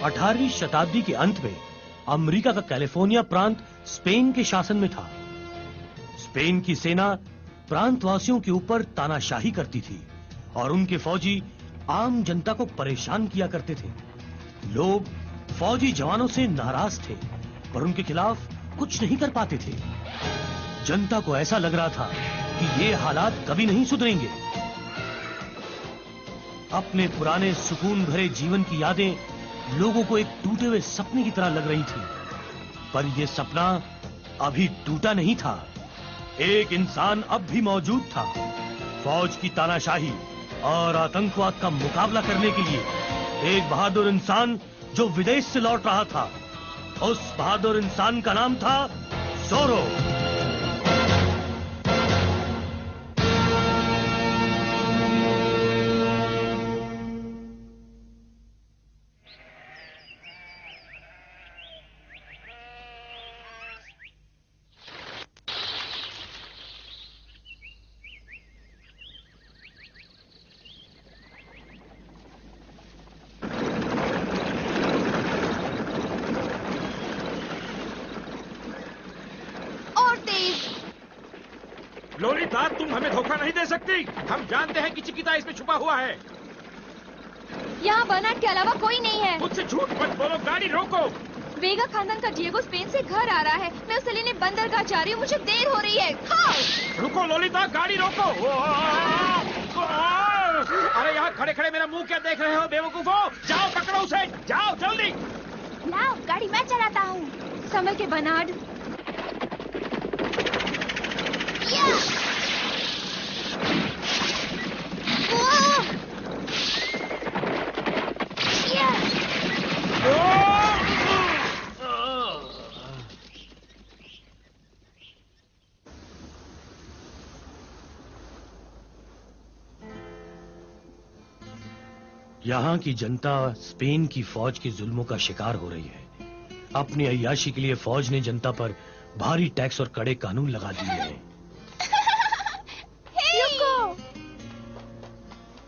18वीं शताब्दी के अंत में अमेरिका का कैलिफोर्निया प्रांत स्पेन के शासन में था। स्पेन की सेना प्रांतवासियों के ऊपर तानाशाही करती थी और उनके फौजी आम जनता को परेशान किया करते थे। लोग फौजी जवानों से नाराज थे पर उनके खिलाफ कुछ नहीं कर पाते थे। जनता को ऐसा लग रहा था कि ये हालात कभी नहीं सुधरेंगे। अपने पुराने सुकून भरे जीवन की यादें लोगों को एक टूटे हुए सपने की तरह लग रही थी, पर यह सपना अभी टूटा नहीं था। एक इंसान अब भी मौजूद था। फौज की तानाशाही और आतंकवाद का मुकाबला करने के लिए एक बहादुर इंसान जो विदेश से लौट रहा था। उस बहादुर इंसान का नाम था ज़ोरो। लोलिता, तुम हमें धोखा नहीं दे सकती। हम जानते हैं कि चिकिता इसमें छुपा हुआ है। यहाँ बर्नार्ड के अलावा कोई नहीं है। मुझसे झूठ मत बोलो, गाड़ी रोको। वेगा खानदान का डिएगो स्पेन से घर आ रहा है। मैं उसे लेने बंदरगाह जा रही हूँ, मुझे देर हो रही है। रुको लोलिता, गाड़ी रोको। अरे यहाँ खड़े खड़े मेरा मुंह क्या देख रहे हो बेवकूफो? जाओ पकड़ो उसे, जाओ जल्दी। लाओ, गाड़ी मैं चलाता हूँ। समय के बर्नार्ड। यहाँ की जनता स्पेन की फौज के जुल्मों का शिकार हो रही है। अपनी अय्याशी के लिए फौज ने जनता पर भारी टैक्स और कड़े कानून लगा दिए हैं।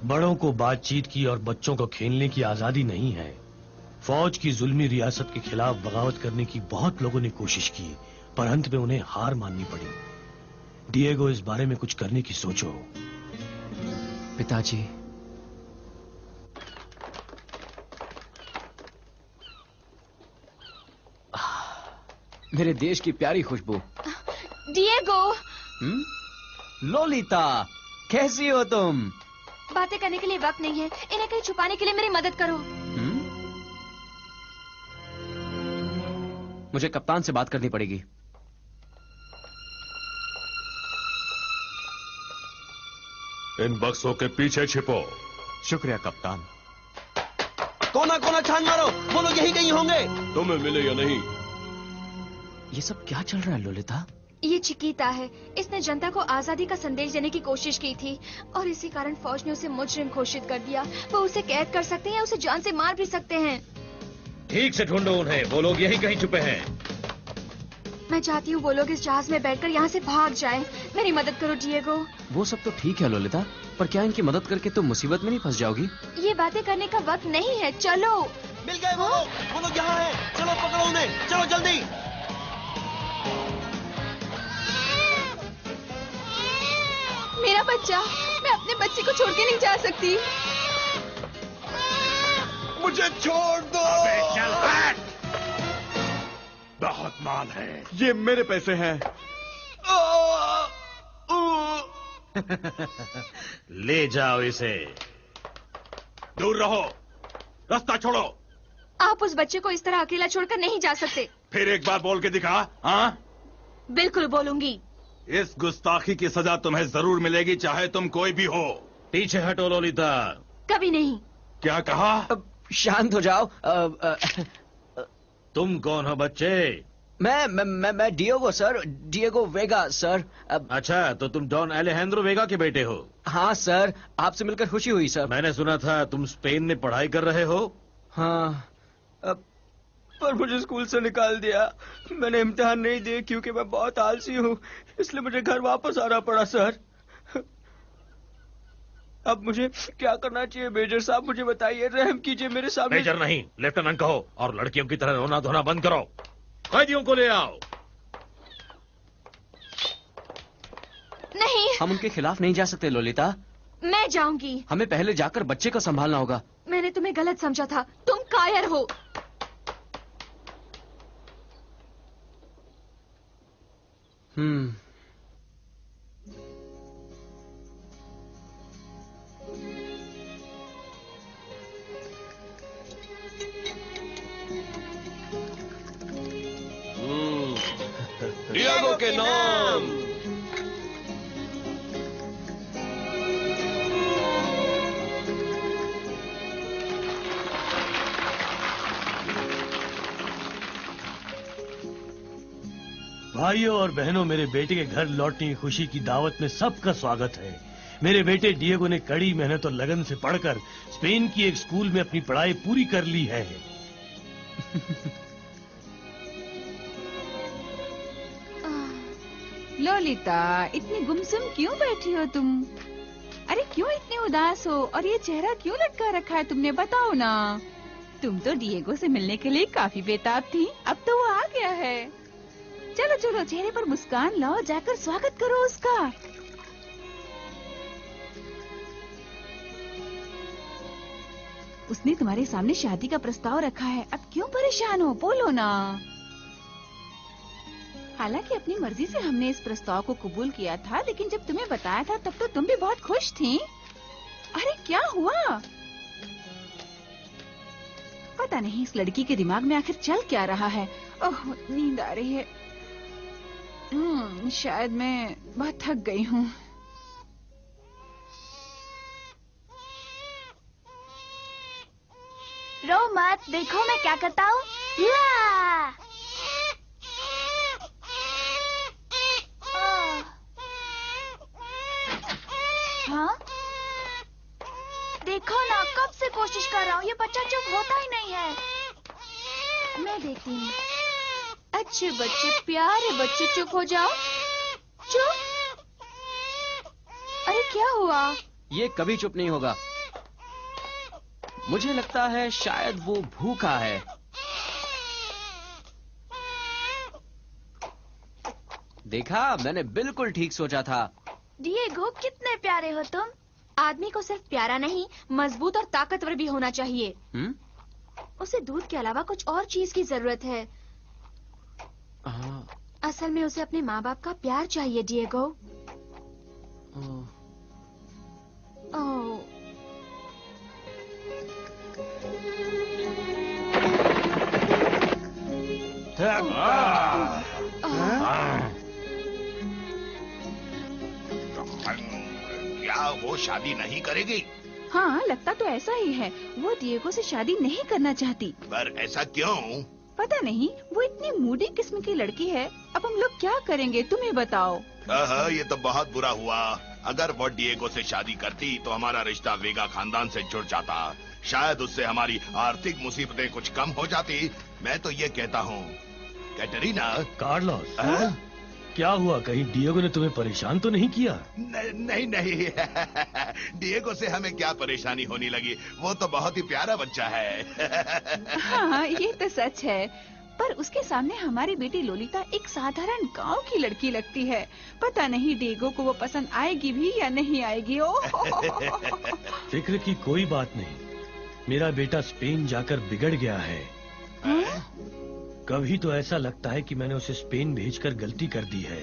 बड़ों को बातचीत की और बच्चों को खेलने की आजादी नहीं है। फौज की जुल्मी रियासत के खिलाफ बगावत करने की बहुत लोगों ने कोशिश की, पर अंत में उन्हें हार माननी पड़ी। डिएगो, इस बारे में कुछ करने की सोचो। पिताजी, मेरे देश की प्यारी खुशबू। डिएगो। लोलिता, कैसी हो तुम? बातें करने के लिए वक्त नहीं है। इन्हें कहीं छुपाने के लिए मेरी मदद करो। मुझे कप्तान से बात करनी पड़ेगी। इन बक्सों के पीछे छिपो। शुक्रिया कप्तान। कोना कोना छान मारो, बोलो यही कहीं होंगे। तुम्हें मिले या नहीं? ये सब क्या चल रहा है लोलिता? ये चिकिता है। इसने जनता को आजादी का संदेश देने की कोशिश की थी और इसी कारण फौज ने उसे मुजरिम घोषित कर दिया। वो उसे कैद कर सकते हैं, उसे जान से मार भी सकते हैं। ठीक से ढूंढो उन्हें, वो लोग यही कहीं छुपे हैं। मैं चाहती हूँ वो लोग इस जहाज में बैठकर यहाँ से भाग जाएं। मेरी मदद करो डिएगो। वो सब तो ठीक है लोलिता, पर क्या इनकी मदद करके तुम मुसीबत में नहीं फंस जाओगी? ये बातें करने का वक्त नहीं है, चलो। मिल गए वो लोग यहाँ हैं। चलो पकड़ो उन्हें, चलो जल्दी। मेरा बच्चा, मैं अपने बच्चे को छोड़ के नहीं जा सकती। मुझे छोड़ दो। अबे चल बैठ। बहुत माल है। ये मेरे पैसे हैं। ले जाओ इसे। दूर रहो, रास्ता छोड़ो। आप उस बच्चे को इस तरह अकेला छोड़कर नहीं जा सकते। फिर एक बार बोल के दिखा। हाँ, बिल्कुल बोलूंगी। इस गुस्ताखी की सजा तुम्हें जरूर मिलेगी, चाहे तुम कोई भी हो। पीछे हटो लोलिता। कभी नहीं। क्या कहा? शांत हो जाओ। तुम कौन हो बच्चे? मैं डिएगो सर, डिएगो वेगा सर। अच्छा, तो तुम डॉन अलेजेंड्रो वेगा के बेटे हो? हाँ सर, आपसे मिलकर खुशी हुई सर। मैंने सुना था तुम स्पेन में पढ़ाई कर रहे हो। हाँ, पर मुझे स्कूल से निकाल दिया। मैंने इम्तिहान नहीं दिए क्योंकि मैं बहुत आलसी हूँ, इसलिए मुझे घर वापस आना पड़ा सर। अब मुझे क्या करना चाहिए मेजर साहब? मुझे बताइए, रहम कीजिए मेरे सामने। मेजर नहीं, लेफ्टिनेंट कहो और लड़कियों की तरह रोना धोना बंद करो। कैदियों को ले आओ। नहीं, हम उनके खिलाफ नहीं जा सकते लोलिता। मैं जाऊंगी। हमें पहले जाकर बच्चे को संभालना होगा। मैंने तुम्हें गलत समझा था, तुम कायर हो। डिएगो के नाम। भाइयों और बहनों, मेरे बेटे के घर लौटने की खुशी की दावत में सबका स्वागत है। मेरे बेटे डिएगो ने कड़ी मेहनत और लगन से पढ़कर स्पेन की एक स्कूल में अपनी पढ़ाई पूरी कर ली है। लोलिता, इतनी गुमसुम क्यों बैठी हो तुम? अरे क्यों इतनी उदास हो और ये चेहरा क्यों लटका रखा है तुमने? बताओ ना। तुम तो डिएगो से मिलने के लिए काफी बेताब थी, अब तो वो आ गया है। चलो चलो, चेहरे पर मुस्कान लाओ, जाकर स्वागत करो उसका। उसने तुम्हारे सामने शादी का प्रस्ताव रखा है, अब क्यों परेशान हो? बोलो ना। हालांकि अपनी मर्जी से हमने इस प्रस्ताव को कबूल किया था, लेकिन जब तुम्हें बताया था तब तो तुम भी बहुत खुश थी। अरे क्या हुआ? पता नहीं इस लड़की के दिमाग में आखिर चल क्या रहा है। ओह, नींद आ रही है। शायद मैं बहुत थक गई हूँ। रो मत, देखो मैं क्या करता हूँ। हाँ, देखो ना, कब से कोशिश कर रहा हूँ, ये बच्चा चुप होता ही नहीं है। मैं देखती हूँ। अच्छे बच्चे, प्यारे बच्चे, चुप हो जाओ। चुप। अरे क्या हुआ? ये कभी चुप नहीं होगा। मुझे लगता है शायद वो भूखा है। देखा, मैंने बिल्कुल ठीक सोचा था। डिएगो, कितने प्यारे हो तुम। आदमी को सिर्फ प्यारा नहीं, मजबूत और ताकतवर भी होना चाहिए। उसे दूध के अलावा कुछ और चीज की जरूरत है। असल में उसे अपने माँ बाप का प्यार चाहिए डिएगो। ओह। क्या वो शादी नहीं करेगी? हाँ, लगता तो ऐसा ही है। वो डिएगो से शादी नहीं करना चाहती। पर ऐसा क्यों? पता नहीं, वो इतनी मूडी किस्म की लड़की है। अब हम लोग क्या करेंगे, तुम ही बताओ। ये तो बहुत बुरा हुआ। अगर वो डिएगो से शादी करती तो हमारा रिश्ता वेगा खानदान से जुड़ जाता। शायद उससे हमारी आर्थिक मुसीबतें कुछ कम हो जाती। मैं तो ये कहता हूँ। कैटरीना। कार्लोस, क्या हुआ? कहीं डिएगो ने तुम्हें परेशान तो नहीं किया? नहीं नहीं डिएगो से हमें क्या परेशानी होने लगी? वो तो बहुत ही प्यारा बच्चा है। हाँ, ये तो सच है। पर उसके सामने हमारी बेटी लोलिता एक साधारण गांव की लड़की लगती है। पता नहीं डिएगो को वो पसंद आएगी भी या नहीं आएगी। फिक्र की कोई बात नहीं। मेरा बेटा स्पेन जाकर बिगड़ गया है। कभी तो ऐसा लगता है कि मैंने उसे स्पेन भेजकर गलती कर दी है।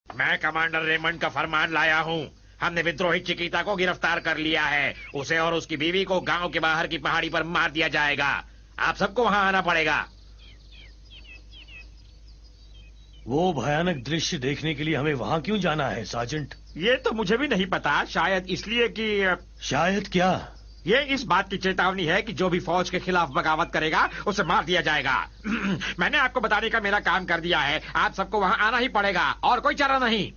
मैं कमांडर रेमंड का फरमान लाया हूँ। हमने विद्रोही चिकिता को गिरफ्तार कर लिया है। उसे और उसकी बीवी को गांव के बाहर की पहाड़ी पर मार दिया जाएगा। आप सबको वहां आना पड़ेगा। वो भयानक दृश्य देखने के लिए हमें वहां क्यों जाना है सार्जेंट? ये तो मुझे भी नहीं पता। शायद इसलिए कि शायद क्या? ये इस बात की चेतावनी है कि जो भी फौज के खिलाफ बगावत करेगा उसे मार दिया जाएगा। मैंने आपको बताने का मेरा काम कर दिया है। आप सबको वहां आना ही पड़ेगा और कोई चारा नहीं।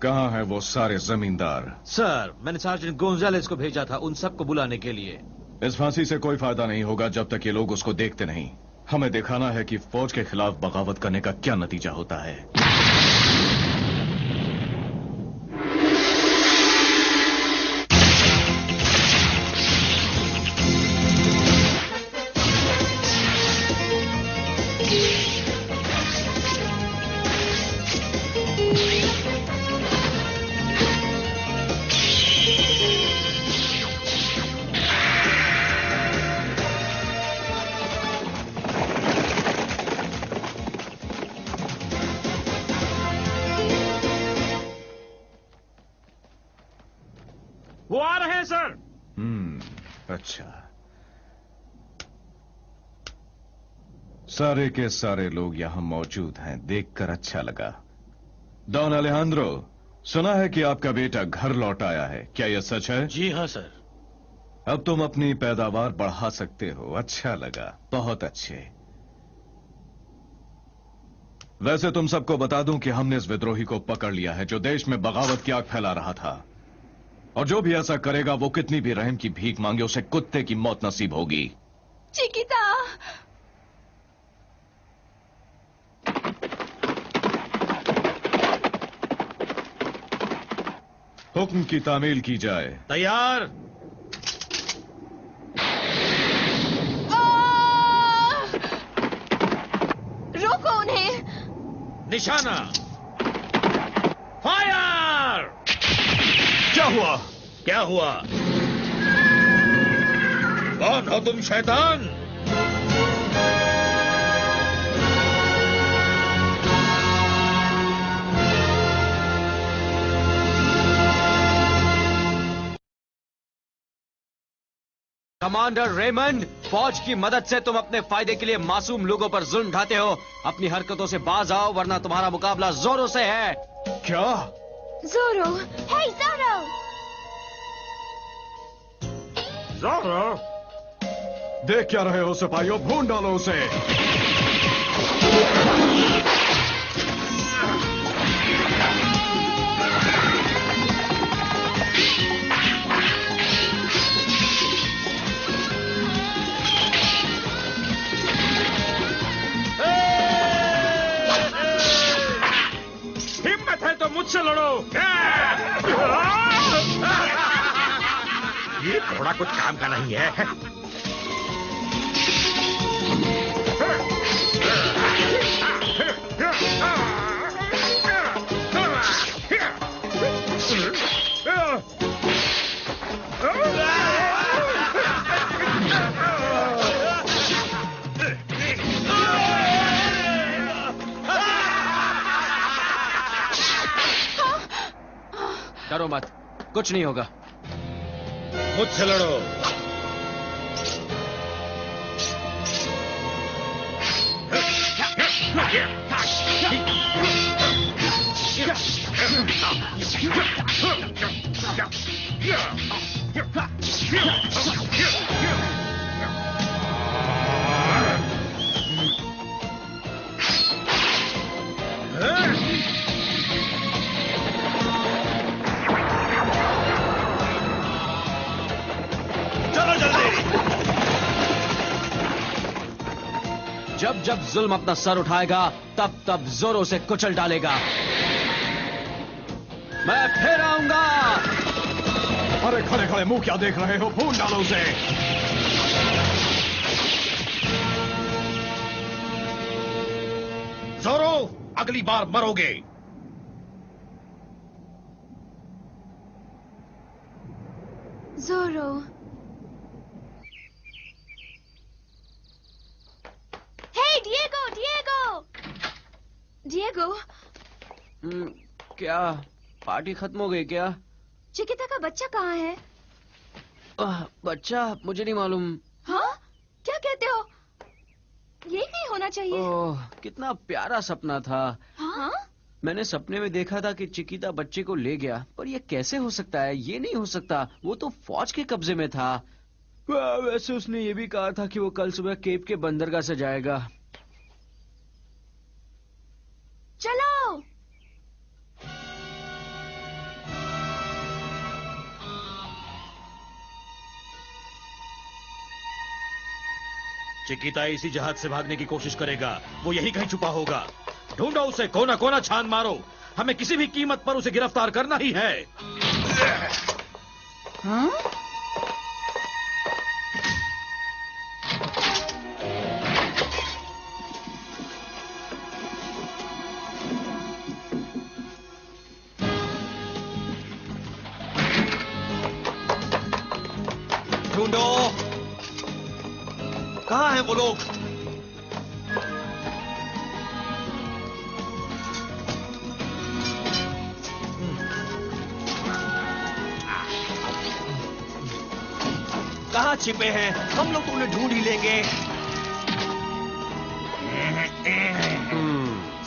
कहाँ है वो सारे जमींदार? सर, मैंने सार्जेंट गोंजालेस को भेजा था उन सबको बुलाने के लिए। इस फांसी से कोई फायदा नहीं होगा जब तक ये लोग उसको देखते नहीं। हमें दिखाना है कि फौज के खिलाफ बगावत करने का क्या नतीजा होता है। वो आ रहे हैं सर। अच्छा। सारे के सारे लोग यहां मौजूद हैं, देखकर अच्छा लगा। डॉन अलेहांद्रो, सुना है कि आपका बेटा घर लौट आया है, क्या यह सच है? जी हाँ सर। अब तुम अपनी पैदावार बढ़ा सकते हो, अच्छा लगा, बहुत अच्छे। वैसे तुम सबको बता दूं कि हमने इस विद्रोही को पकड़ लिया है जो देश में बगावत की आग फैला रहा था, और जो भी ऐसा करेगा वो कितनी भी रहम की भीख मांगे उसे कुत्ते की मौत नसीब होगी। चिकिता, हुक्म की तामील की जाए। तैयार। रोको उन्हें। निशाना। फायर। क्या हुआ? क्या हुआ? कौन हो तुम शैतान? कमांडर रेमंड, फौज की मदद से तुम अपने फायदे के लिए मासूम लोगों पर जुल्म ढाते हो। अपनी हरकतों से बाज आओ वरना तुम्हारा मुकाबला जोरों से है। क्या? जोरो, हे जोरो। जोरो? देख क्या रहे हो सिपाहियों, भून डालो उसे। हिम्मत है तो मुझसे लड़ो। ये थोड़ा कुछ काम का नहीं है। डरो मत, कुछ नहीं होगा। मुझसे लड़ो। जब जब जुल्म अपना सर उठाएगा तब तब जोरों से कुचल डालेगा। मैं फिर आऊंगा। अरे खड़े खड़े मुंह क्या देख रहे हो, भून डालो उसे। जोरो, अगली बार मरोगे। जोरो, हे डिएगो, डिएगो, डिएगो। क्या पार्टी खत्म हो गई क्या? चिकिता का बच्चा कहाँ है? बच्चा मुझे नहीं मालूम। हाँ? क्या कहते हो? ये नहीं होना चाहिए। ओह, कितना प्यारा सपना था। हाँ? मैंने सपने में देखा था कि चिकिता बच्चे को ले गया, पर ये कैसे हो सकता है? ये नहीं हो सकता, वो तो फौज के कब्जे में था। वैसे उसने ये भी कहा था कि वो कल सुबह केप के बंदरगाह से जाएगा। चलो। चिकिता इसी जहाज से भागने की कोशिश करेगा। वो यहीं कहीं छुपा होगा। ढूंढो उसे, कोना कोना छान मारो। हमें किसी भी कीमत पर उसे गिरफ्तार करना ही है। हाँ? ढूंढो, कहाँ हैं वो लोग? कहाँ छिपे हैं? हम लोग तो उन्हें ढूंढ ही लेंगे।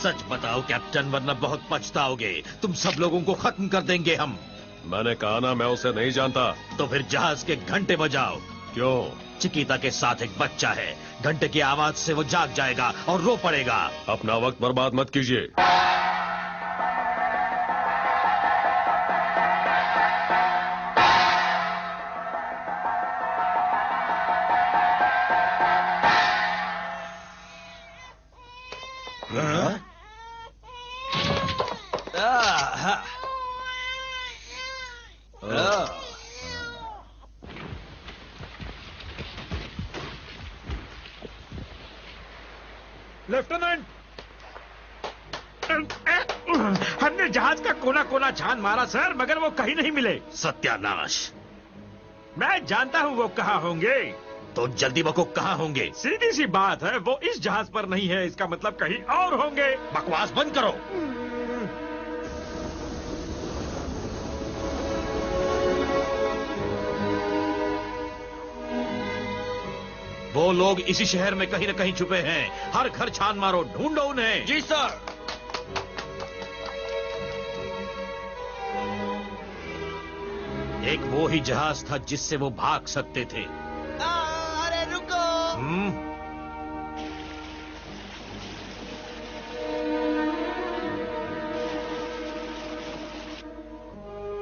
सच बताओ कैप्टन, वरना बहुत पछताओगे। तुम सब लोगों को खत्म कर देंगे हम। मैंने कहा ना, मैं उसे नहीं जानता। तो फिर जहाज के घंटे बजाओ। क्यों? चिकिता के साथ एक बच्चा है। घंटे की आवाज से वो जाग जाएगा और रो पड़ेगा। अपना वक्त बर्बाद मत कीजिए। लेफ्टिनेंट, हमने जहाज का कोना कोना छान मारा सर, मगर वो कहीं नहीं मिले। सत्यानाश! मैं जानता हूँ वो कहाँ होंगे। तो जल्दी बको, कहाँ होंगे? सीधी सी बात है, वो इस जहाज पर नहीं है। इसका मतलब कहीं और होंगे। बकवास बंद करो। वो लोग इसी शहर में कहीं न कहीं छुपे हैं। हर घर छान मारो, ढूंढो उन्हें। जी सर। एक वो ही जहाज था जिससे वो भाग सकते थे। अरे रुको।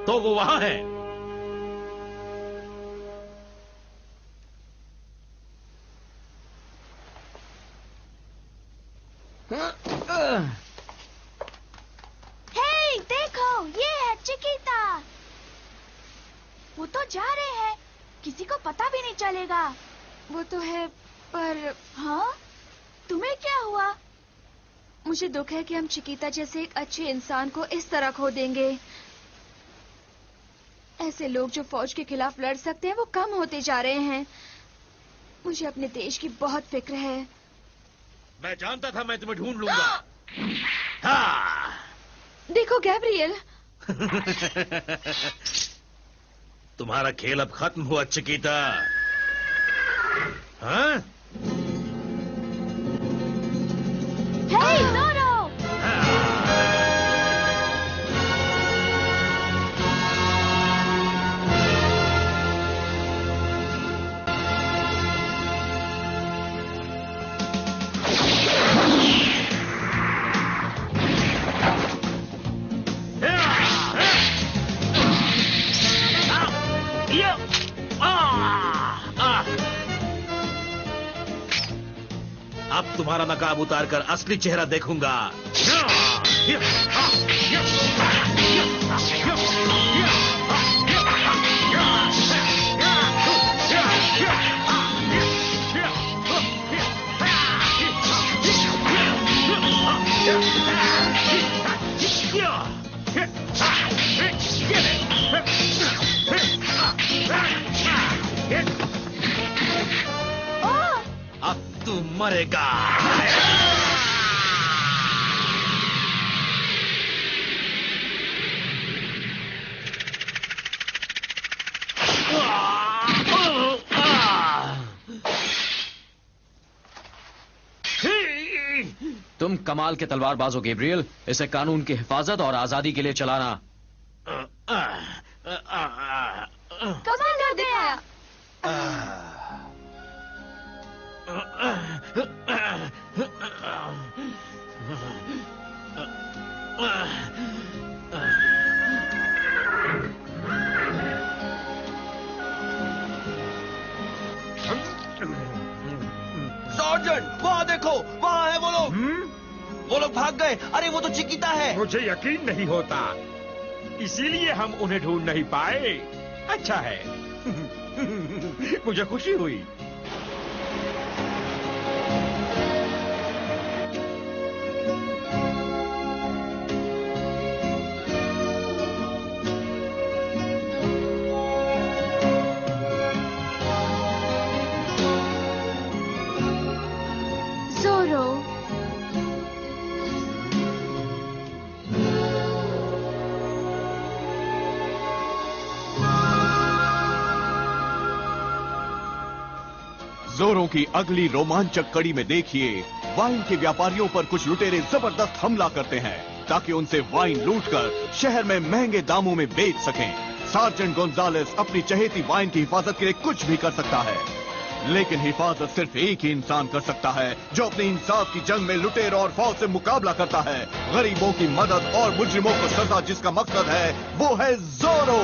तो वो वहां है। हे, देखो, ये है चिकिता। वो तो जा रहे हैं, किसी को पता भी नहीं चलेगा। वो तो है, पर हाँ? तुम्हें क्या हुआ? मुझे दुख है कि हम चिकिता जैसे एक अच्छे इंसान को इस तरह खो देंगे। ऐसे लोग जो फौज के खिलाफ लड़ सकते हैं वो कम होते जा रहे हैं। मुझे अपने देश की बहुत फिक्र है। मैं जानता था मैं तुम्हें ढूंढ लूंगा। हाँ। देखो गैब्रियल। तुम्हारा खेल अब खत्म हुआ चिकिता। हाँ? हे, नोरो! अब तुम्हारा नकाब उतार कर असली चेहरा देखूंगा। अब तू मरेगा। तुम कमाल के तलवारबाज हो गैब्रियल। इसे कानून की हिफाजत और आजादी के लिए चलाना। कमाल कर दिया। सार्जेंट वहाँ देखो, वहाँ है वो लोग भाग गए। अरे वो तो चिकिता है। मुझे यकीन नहीं होता, इसीलिए हम उन्हें ढूंढ नहीं पाए। अच्छा है। मुझे खुशी हुई। जोरो की अगली रोमांचक कड़ी में देखिए, वाइन के व्यापारियों पर कुछ लुटेरे जबरदस्त हमला करते हैं ताकि उनसे वाइन लूटकर शहर में महंगे दामों में बेच सकें। सार्जेंट गोंजालेस अपनी चहेती वाइन की हिफाजत के लिए कुछ भी कर सकता है, लेकिन हिफाजत सिर्फ एक ही इंसान कर सकता है जो अपनी इंसाफ की जंग में लुटेरों और फौज से मुकाबला करता है। गरीबों की मदद और मुजरिमों को सजा जिसका मकसद है वो है जोरो।